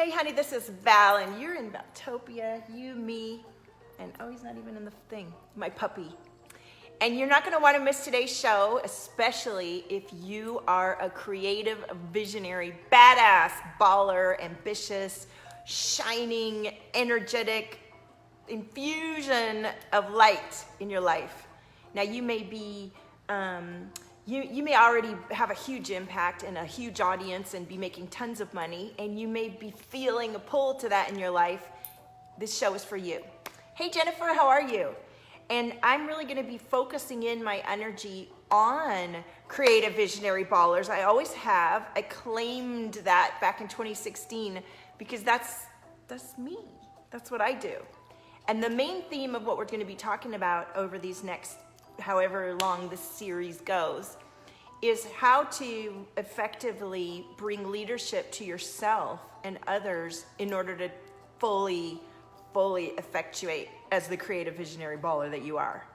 Hey honey, this is Val and you're in Valtopia, you, me, and oh, he's not even in the thing, my puppy. And you're not gonna wanna miss today's show, especially if you are a creative, visionary, badass, baller, ambitious, shining, energetic infusion of light in your life. Now you may be, you may already have a huge impact and a huge audience and be making tons of money, and you may be feeling a pull to that in your life. This show is for you. Hey Jennifer, how are you? And I'm really gonna be focusing in my energy on creative visionary ballers. I always have. I claimed that back in 2016 because that's me. That's what I do. And the main theme of what we're gonna be talking about over these next however long this series goes, is how to effectively bring leadership to yourself and others in order to fully effectuate as the creative visionary baller that you are.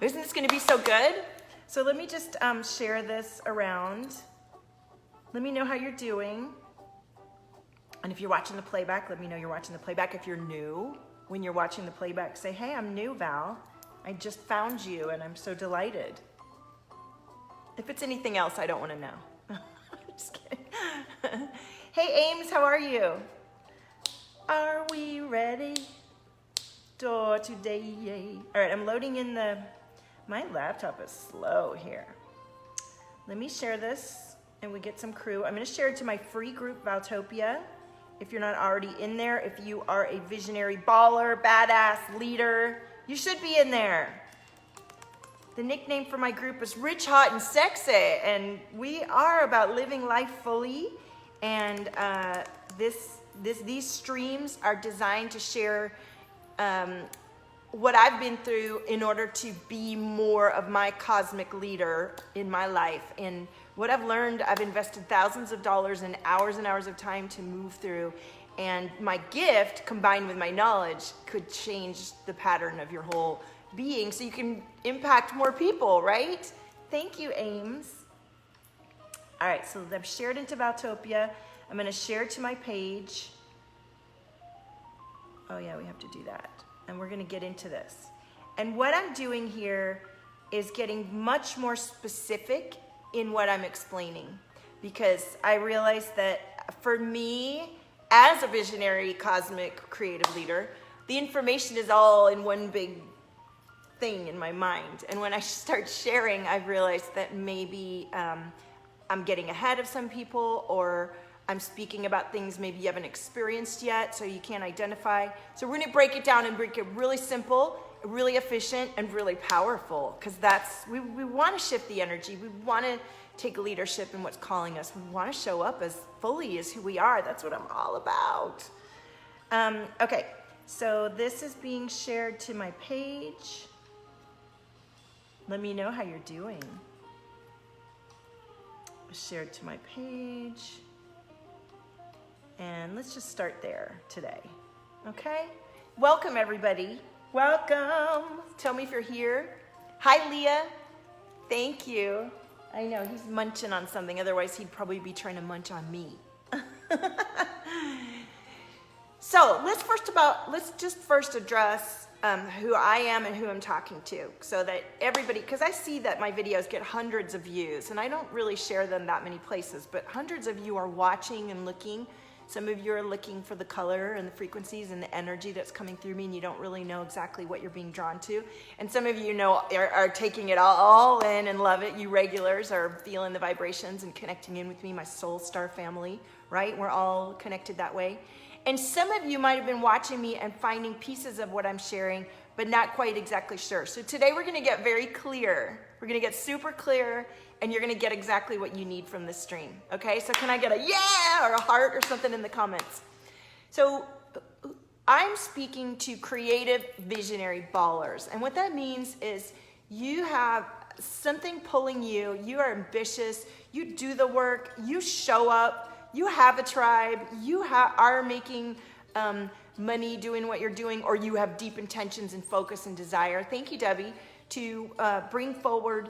Isn't this gonna be so good? So let me just share this around. Let me know how you're doing. And if you're watching the playback, let me know you're watching the playback. If you're new, when you're watching the playback, say, hey, I'm new, Val. I just found you and I'm so delighted. If it's anything else, I don't want to know. Just kidding. Hey Ames, how are you? Are we ready? Door today. All right, I'm loading in my laptop is slow here. Let me share this and we get some crew. I'm going to share it to my free group, Valtopia. If you're not already in there, if you are a visionary baller, badass leader, you should be in there. The nickname for my group is Rich, Hot, and Sexy, and we are about living life fully. And these streams are designed to share what I've been through in order to be more of my cosmic leader in my life. And what I've learned, I've invested thousands of dollars and hours of time to move through. And my gift, combined with my knowledge, could change the pattern of your whole being so you can impact more people, right? Thank you, Ames. All right, so I've shared into Valtopia. I'm gonna share to my page. Oh yeah, we have to do that. And we're gonna get into this. And what I'm doing here is getting much more specific in what I'm explaining, because I realized that for me, as a visionary, cosmic, creative leader, the information is all in one big thing in my mind. And when I start sharing, I've realized that maybe I'm getting ahead of some people, or I'm speaking about things maybe you haven't experienced yet, so you can't identify. So we're gonna break it down and break it really simple, really efficient, and really powerful, because we wanna shift the energy. We wanna take leadership in what's calling us. We want to show up as fully as who we are. That's what I'm all about. Okay, so this is being shared to my page. Let me know how you're doing. Shared to my page. And let's just start there today. Okay? Welcome, everybody. Welcome. Tell me if you're here. Hi, Leah. Thank you. I know, he's munching on something, otherwise he'd probably be trying to munch on me. So let's just first address who I am and who I'm talking to, so that everybody, because I see that my videos get hundreds of views, and I don't really share them that many places, but hundreds of you are watching and looking. Some of you are looking for the color and the frequencies and the energy that's coming through me, and you don't really know exactly what you're being drawn to. And some of you are taking it all in and love it. You regulars are feeling the vibrations and connecting in with me, my soul star family, right? We're all connected that way. And some of you might have been watching me and finding pieces of what I'm sharing, but not quite exactly sure. So today we're gonna get very clear. We're gonna get super clear, and you're gonna get exactly what you need from this stream, okay? So can I get a yeah or a heart or something in the comments? So I'm speaking to creative visionary ballers. And what that means is you have something pulling you, you are ambitious, you do the work, you show up, you have a tribe, you are making money doing what you're doing, or you have deep intentions and focus and desire. Thank you, Debbie, to bring forward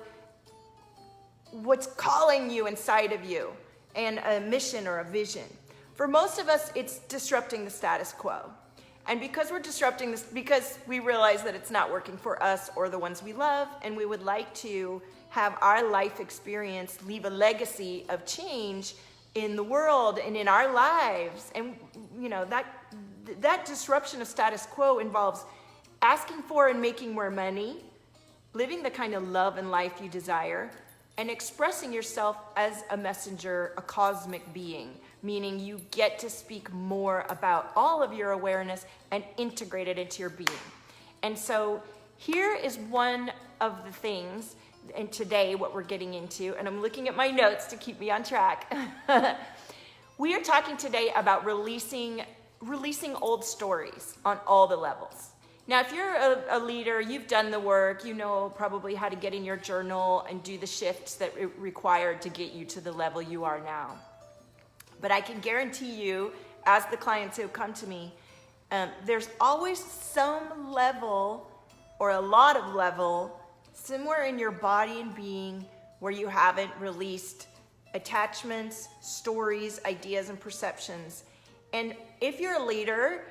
what's calling you inside of you, and a mission or a vision. For most of us, it's disrupting the status quo. And because we're disrupting this, because we realize that it's not working for us or the ones we love, and we would like to have our life experience leave a legacy of change in the world and in our lives. And you know, that disruption of status quo involves asking for and making more money, living the kind of love and life you desire, and expressing yourself as a messenger, a cosmic being, meaning you get to speak more about all of your awareness and integrate it into your being. And so here is one of the things, and today what we're getting into, and I'm looking at my notes to keep me on track. We are talking today about releasing old stories on all the levels. Now, if you're a leader, you've done the work, you know probably how to get in your journal and do the shifts that it required to get you to the level you are now. But I can guarantee you, as the clients who come to me, there's always some level or a lot of level somewhere in your body and being where you haven't released attachments, stories, ideas, and perceptions. And if you're a leader,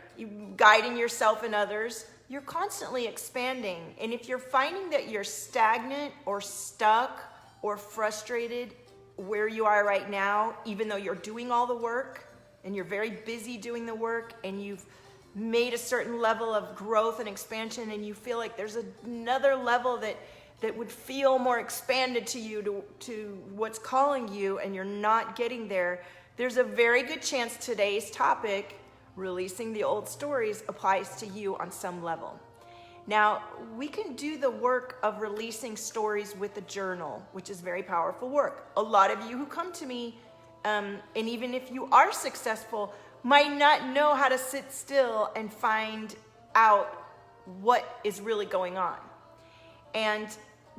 guiding yourself and others, you're constantly expanding. And if you're finding that you're stagnant or stuck or frustrated where you are right now, even though you're doing all the work and you're very busy doing the work and you've made a certain level of growth and expansion, and you feel like there's another level that would feel more expanded to you, to what's calling you, and you're not getting there, there's a very good chance today's topic, releasing the old stories, applies to you on some level. Now, we can do the work of releasing stories with a journal, which is very powerful work. A lot of you who come to me, and even if you are successful, might not know how to sit still and find out what is really going on. And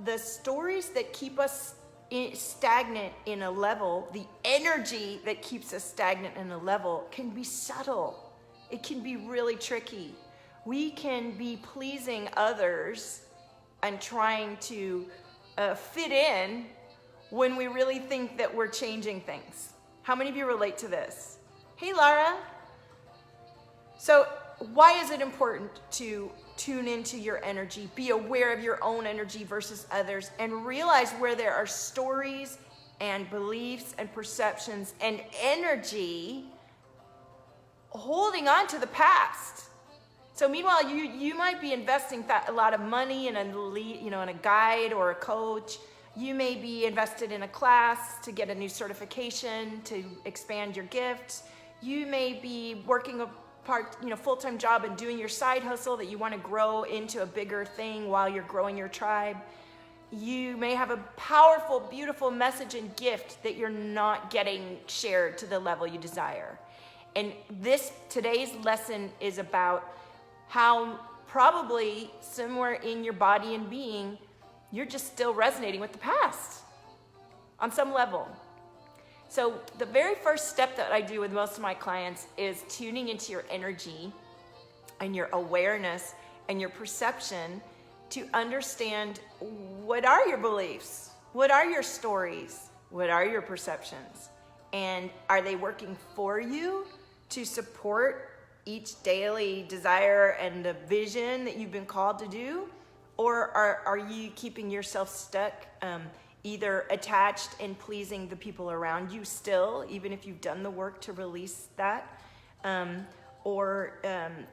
the stories that keep us stagnant in a level, the energy that keeps us stagnant in a level can be subtle. It can be really tricky. We can be pleasing others and trying to fit in when we really think that we're changing things. How many of you relate to this? Hey, Lara. So why is it important to tune into your energy, be aware of your own energy versus others, and realize where there are stories and beliefs and perceptions and energy holding on to the past? So meanwhile, you might be investing a lot of money in in a guide or a coach. You may be invested in a class to get a new certification to expand your gifts. You may be working a full-time job and doing your side hustle that you want to grow into a bigger thing while you're growing your tribe. You may have a powerful, beautiful message and gift that you're not getting shared to the level you desire. And today's lesson is about how probably somewhere in your body and being, you're just still resonating with the past on some level. So the very first step that I do with most of my clients is tuning into your energy and your awareness and your perception to understand, what are your beliefs? What are your stories? What are your perceptions? And are they working for you to support each daily desire and the vision that you've been called to do? Or are you keeping yourself stuck, either attached and pleasing the people around you still, even if you've done the work to release that, or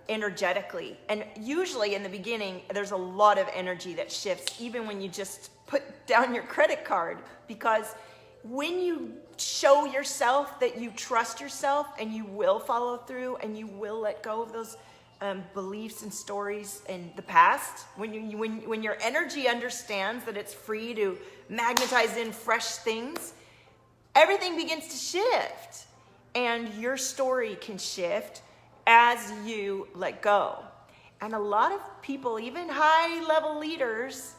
energetically? And usually in the beginning, there's a lot of energy that shifts, even when you just put down your credit card, because when you show yourself that you trust yourself and you will follow through and you will let go of those beliefs and stories in the past, when your energy understands that it's free to magnetize in fresh things, everything begins to shift, and your story can shift as you let go. And a lot of people, even high-level leaders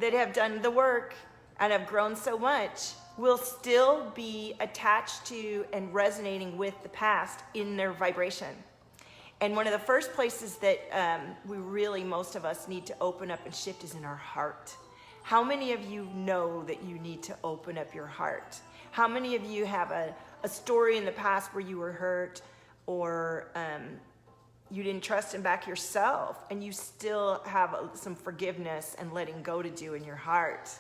that have done the work and have grown so much, will still be attached to and resonating with the past in their vibration. And one of the first places that most of us need to open up and shift is in our heart. How many of you know that you need to open up your heart? How many of you have a a story in the past where you were hurt, or you didn't trust him back yourself, and you still have some forgiveness and letting go to do in your heart.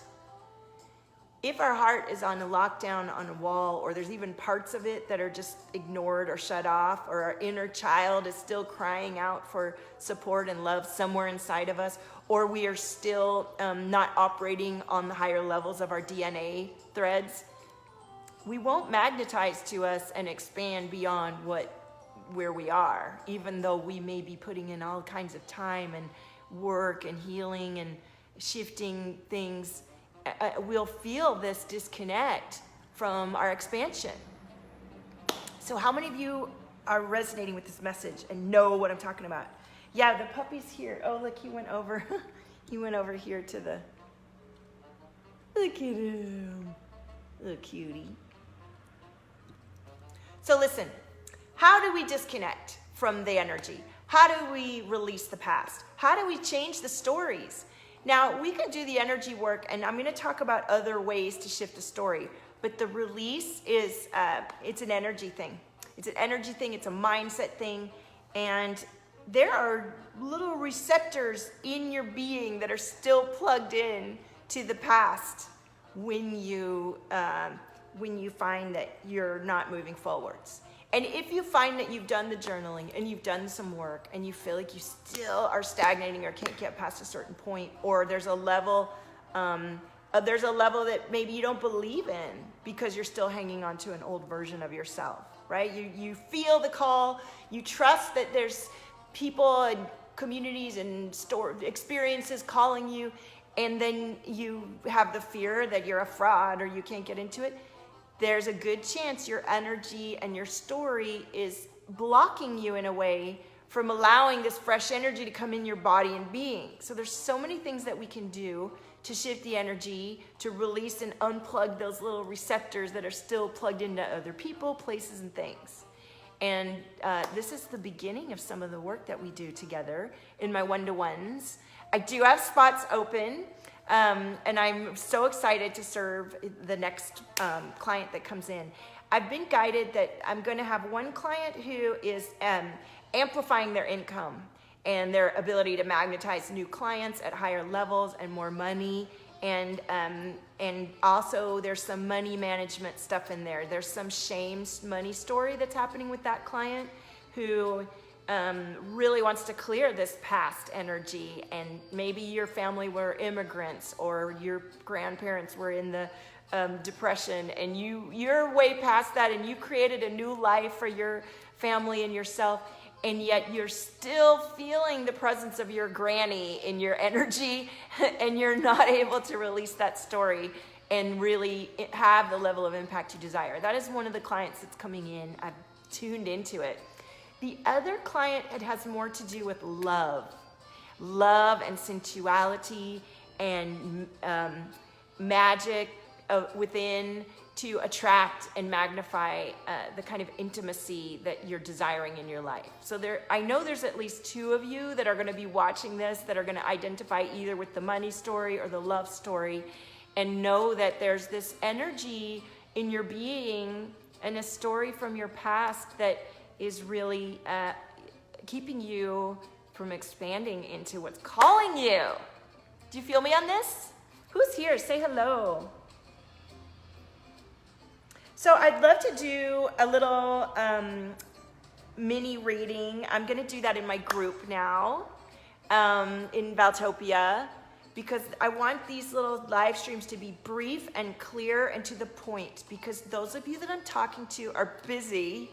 If our heart is on a lockdown on a wall, or there's even parts of it that are just ignored or shut off, or our inner child is still crying out for support and love somewhere inside of us, or we are still not operating on the higher levels of our DNA threads, we won't magnetize to us and expand beyond where we are, even though we may be putting in all kinds of time and work and healing and shifting things. We'll feel this disconnect from our expansion. So how many of you are resonating with this message and know what I'm talking about? Yeah, the puppy's here. Oh, look, he went over. He went over here to the. Look at him, little cutie. So listen, how do we disconnect from the energy? How do we release the past? How do we change the stories? Now, we can do the energy work, and I'm going to talk about other ways to shift the story. But the release is, it's an energy thing. It's an energy thing. It's a mindset thing. And there are little receptors in your being that are still plugged in to the past when you find that you're not moving forwards. And if you find that you've done the journaling and you've done some work and you feel like you still are stagnating or can't get past a certain point, or there's a level that maybe you don't believe in because you're still hanging on to an old version of yourself, right? You feel the call, you trust that there's people and communities and experiences calling you, and then you have the fear that you're a fraud or you can't get into it. There's a good chance your energy and your story is blocking you in a way from allowing this fresh energy to come in your body and being. So there's so many things that we can do to shift the energy, to release and unplug those little receptors that are still plugged into other people, places, and things. And this is the beginning of some of the work that we do together in my one-to-ones. I do have spots open. And I'm so excited to serve the next client that comes in. I've been guided that I'm going to have one client who is amplifying their income and their ability to magnetize new clients at higher levels and more money. And also there's some money management stuff in there. There's some shame money story that's happening with that client who really wants to clear this past energy. And maybe your family were immigrants, or your grandparents were in the depression, and you're way past that, and you created a new life for your family and yourself, and yet you're still feeling the presence of your granny in your energy, and you're not able to release that story and really have the level of impact you desire. That is one of the clients that's coming in. I've tuned into it. The other client, it has more to do with love and sensuality and magic within, to attract and magnify the kind of intimacy that you're desiring in your life. So I know there's at least 2 of you that are going to be watching this that are going to identify either with the money story or the love story, and know that there's this energy in your being and a story from your past that is really keeping you from expanding into what's calling you. Do you feel me on this? Who's here? Say hello. So I'd love to do a little mini reading. I'm going to do that in my group now in Valtopia, because I want these little live streams to be brief and clear and to the point, because those of you that I'm talking to are busy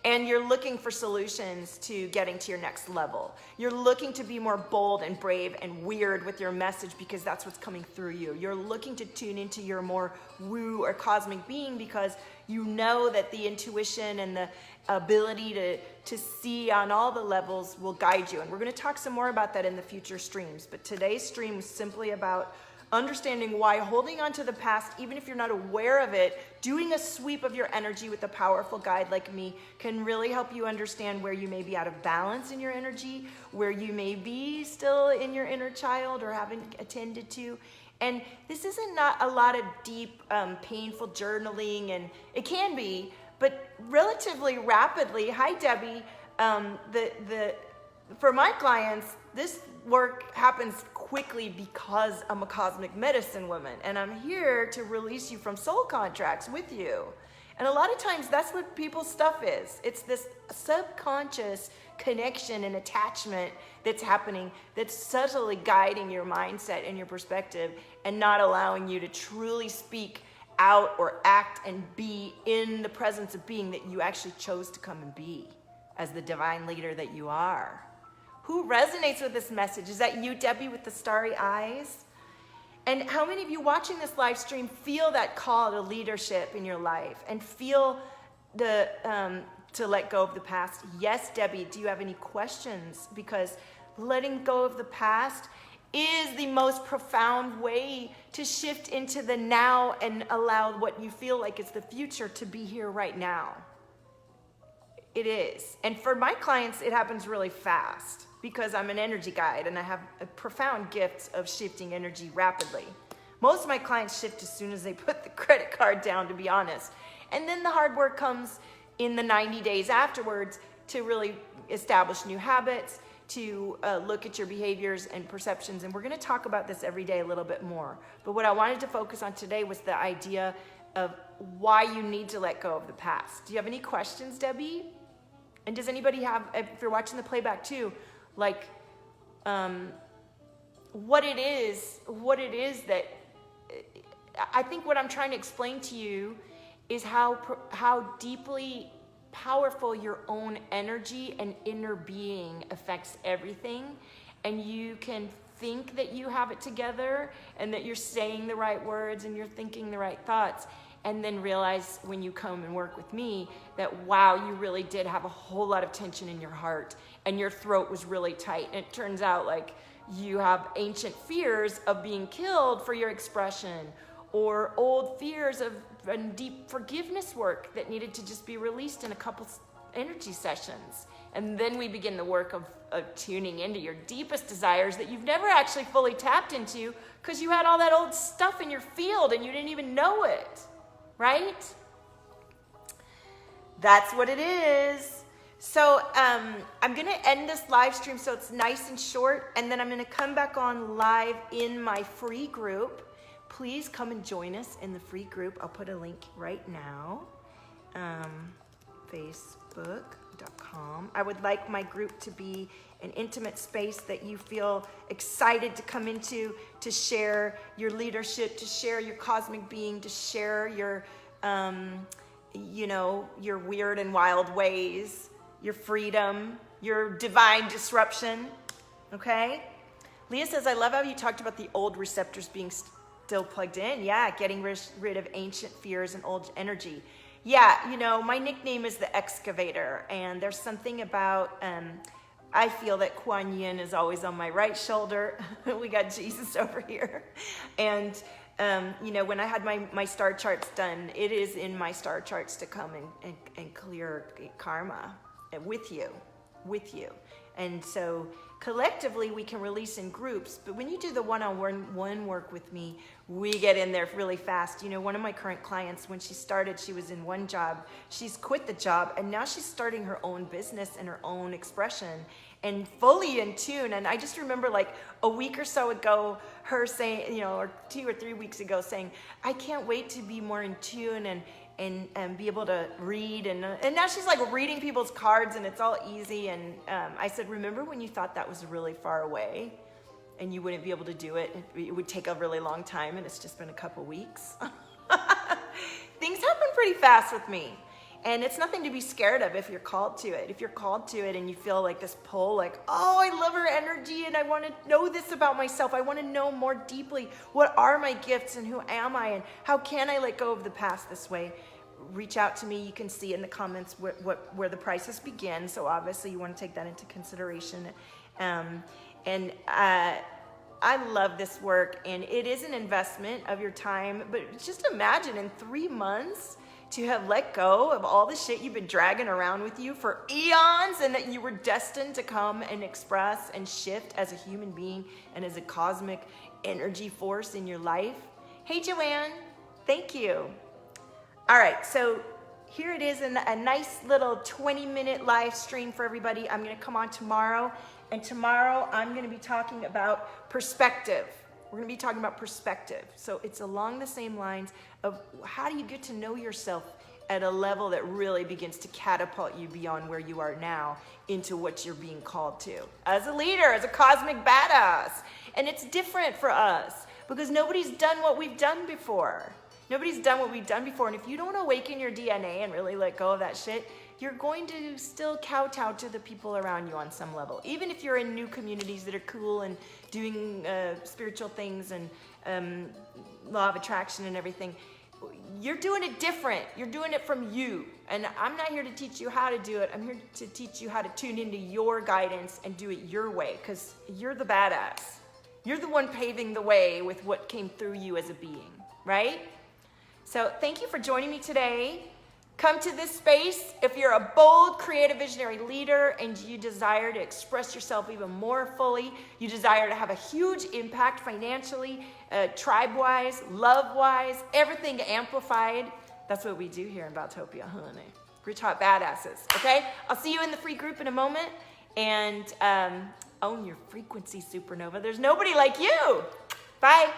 and you're looking for solutions to getting to your next level. You're looking to be more bold and brave and weird with your message because that's what's coming through you. You're looking to tune into your more woo or cosmic being because you know that the intuition and the ability to see on all the levels will guide you. And we're going to talk some more about that in the future streams. But today's stream was simply about understanding why holding on to the past, even if you're not aware of it, doing a sweep of your energy with a powerful guide like me can really help you understand where you may be out of balance in your energy, where you may be still in your inner child or haven't attended to, And this isn't not a lot of deep, painful journaling, and it can be, but relatively rapidly. Hi, Debbie. For my clients, this work happens quickly because I'm a cosmic medicine woman, and I'm here to release you from soul contracts with you. And a lot of times that's what people's stuff is. It's this subconscious connection and attachment that's happening, that's subtly guiding your mindset and your perspective and not allowing you to truly speak out or act and be in the presence of being that you actually chose to come and be as the divine leader that you are. Who resonates with this message? Is that you, Debbie, with the starry eyes? And how many of you watching this live stream feel that call to leadership in your life and feel the to let go of the past? Yes, Debbie, do you have any questions? Because letting go of the past is the most profound way to shift into the now and allow what you feel like is the future to be here right now. It is. And for my clients, it happens really fast because I'm an energy guide and I have a profound gift of shifting energy rapidly. Most of my clients shift as soon as they put the credit card down, to be honest. And then the hard work comes in the 90 days afterwards to really establish new habits, to look at your behaviors and perceptions. And we're going to talk about this every day a little bit more. But what I wanted to focus on today was the idea of why you need to let go of the past. Do you have any questions, Debbie? And does anybody have, if you're watching the playback too, like what it is that, I think what I'm trying to explain to you is how deeply powerful your own energy and inner being affects everything. And you can think that you have it together and that you're saying the right words and you're thinking the right thoughts, and then realize when you come and work with me that, wow, you really did have a whole lot of tension in your heart and your throat was really tight. And it turns out like you have ancient fears of being killed for your expression, or old fears of deep forgiveness work that needed to just be released in a couple energy sessions. And then we begin the work of tuning into your deepest desires that you've never actually fully tapped into because you had all that old stuff in your field and you didn't even know it, right? That's what it is. So I'm going to end this live stream so it's nice and short, and then I'm going to come back on live in my free group. Please come and join us in the free group. I'll put a link right now. Facebook.com. I would like my group to be an intimate space that you feel excited to come into, to share your leadership, to share your cosmic being, to share your, your weird and wild ways, your freedom, your divine disruption. Okay? Leah says, I love how you talked about the old receptors being still plugged in. Yeah, getting rid of ancient fears and old energy. Yeah, my nickname is the excavator, and there's something about, I feel that Kuan Yin is always on my right shoulder. We got Jesus over here. And, when I had my star charts done, it is in my star charts to come and clear karma with you. And so collectively we can release in groups, but when you do the one-on-one work with me, we get in there really fast. One of my current clients, when she started, she was in one job. She's quit the job, and now she's starting her own business and her own expression and fully in tune. And I just remember like a week or so ago, her saying, or 2 or 3 weeks ago saying, I can't wait to be more in tune and be able to read. And now she's like reading people's cards and it's all easy. And I said, remember when you thought that was really far away and you wouldn't be able to do it? It would take a really long time, and it's just been a couple weeks. Things happen pretty fast with me. And it's nothing to be scared of if you're called to it. If you're called to it and you feel like this pull, like, oh, I love her energy and I want to know this about myself. I want to know more deeply what are my gifts and who am I and how can I let go of the past this way? Reach out to me. You can see in the comments where the prices begin. So obviously you want to take that into consideration. I love this work, and it is an investment of your time. But just imagine in 3 months, to have let go of all the shit you've been dragging around with you for eons, and that you were destined to come and express and shift as a human being and as a cosmic energy force in your life? Hey, Joanne, thank you. All right, so here it is in a nice little 20-minute live stream for everybody. I'm going to come on tomorrow, and tomorrow I'm going to be talking about perspective. We're going to be talking about perspective. So it's along the same lines of how do you get to know yourself at a level that really begins to catapult you beyond where you are now into what you're being called to as a leader, as a cosmic badass. And it's different for us because nobody's done what we've done before. Nobody's done what we've done before. And if you don't awaken your DNA and really let go of that shit, you're going to still kowtow to the people around you on some level. Even if you're in new communities that are cool and doing spiritual things and law of attraction and everything, you're doing it different. You're doing it from you. And I'm not here to teach you how to do it. I'm here to teach you how to tune into your guidance and do it your way, because you're the badass. You're the one paving the way with what came through you as a being, right? So thank you for joining me today. Come to this space if you're a bold, creative, visionary leader and you desire to express yourself even more fully. You desire to have a huge impact financially, tribe-wise, love-wise, everything amplified. That's what we do here in Valtopia, honey. We're hot badasses, okay? I'll see you in the free group in a moment. And own your frequency, supernova. There's nobody like you. Bye.